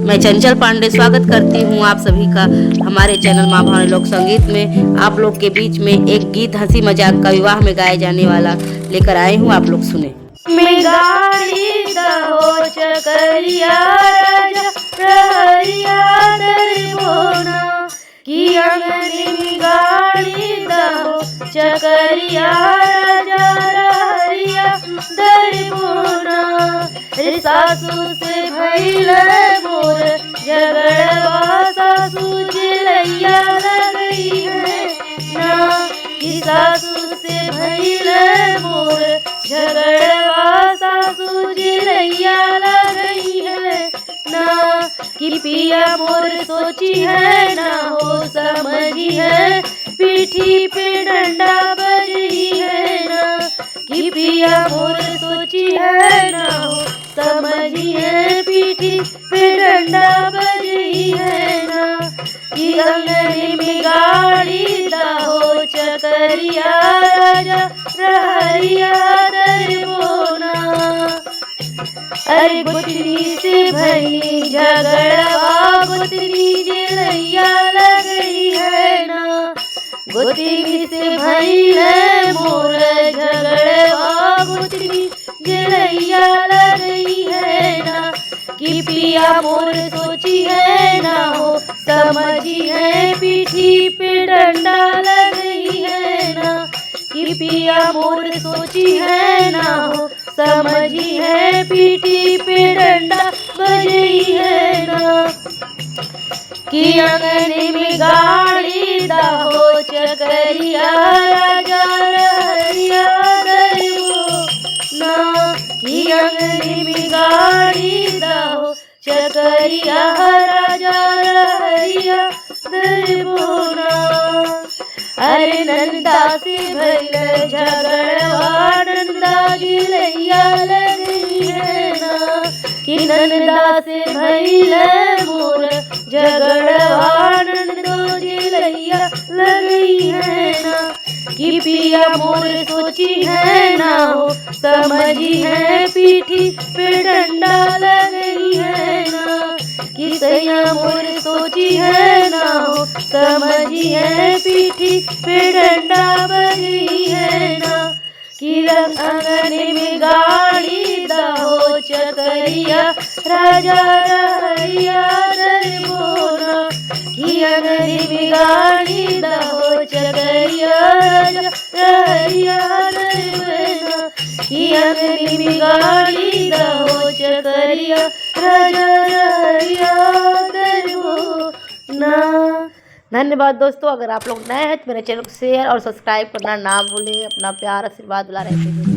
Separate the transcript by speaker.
Speaker 1: मैं चंचल पांडे स्वागत करती हूँ आप सभी का हमारे चैनल माँ भावनी लोक संगीत में। आप लोग के बीच में एक गीत हंसी मजाक का विवाह में गाए जाने वाला लेकर आई हूँ, आप लोग सुने।
Speaker 2: गाड़ी दहो चकरिया राजा प्रहरिया दरबोना की अंगनी में गाड़ी दहो चकरिया राजा प्रहरिया दरबोना। रे सासू से भइल मोर झगड़वा सासू चिलैया लगई है ना। कि सासू से भइल मोर झगड़वा सासू चिलैया लगई है ना। कि पिया मोर सोची है ना हो समझी है पीठी पे डंडा बजी है ना। कि पिया मोर सोची है ना हो समझी है पीठी पे डंडा बजी है ना। कि अंगनी में गाड़ी दहो चकरिया राजा प्रहरिया दरबोना। अरे गुतनी से भई झगड़वा गुतनी चिलैया लगई है ना। गुतनी से भई मोर झगड़वा गुतनी चिलैया लगई है ना। कि पिया मोर सोची है ना हो समझी है पीठी पे डंडा लगई है ना। कि पिया मोर सोची है ना हो समझी है पीठी पे डंडा बजई है ना। कि अंगनी में गाड़ी दहो चकरिया राजा प्रहरिया दरबोना। कि अंगनी में गाड़ी दहो चकरिया राजा प्रहरिया दरबोना। अरे नंदा से भइल झगड़वा नंदा चिलैया लगई है ना। कि नंदा से भइल मोर झगड़वा नंदो चिलैया लगई है ना। कि पिया मोर सोची है ना हो समझी है पीठी पे डंडा लगई है ना। कि सैया मोर सोची है ना हो समझी है पीठी पे डंडा बजी है ना। कि अंगनी में गाड़ी दहो चकरिया राजा प्रहरिया दरबोना। कि अंगनी में गाड़ी दहो चकरिया राजा प्रहरिया दरबोना। कि अंगनी में गाड़ी दहो चकरिया राजा प्रहरिया दरबोना।
Speaker 1: धन्यवाद दोस्तों। अगर आप लोग नए हैं तो मेरे चैनल को शेयर और सब्सक्राइब करना ना भूलें। अपना प्यार आशीर्वाद ला रहे थे।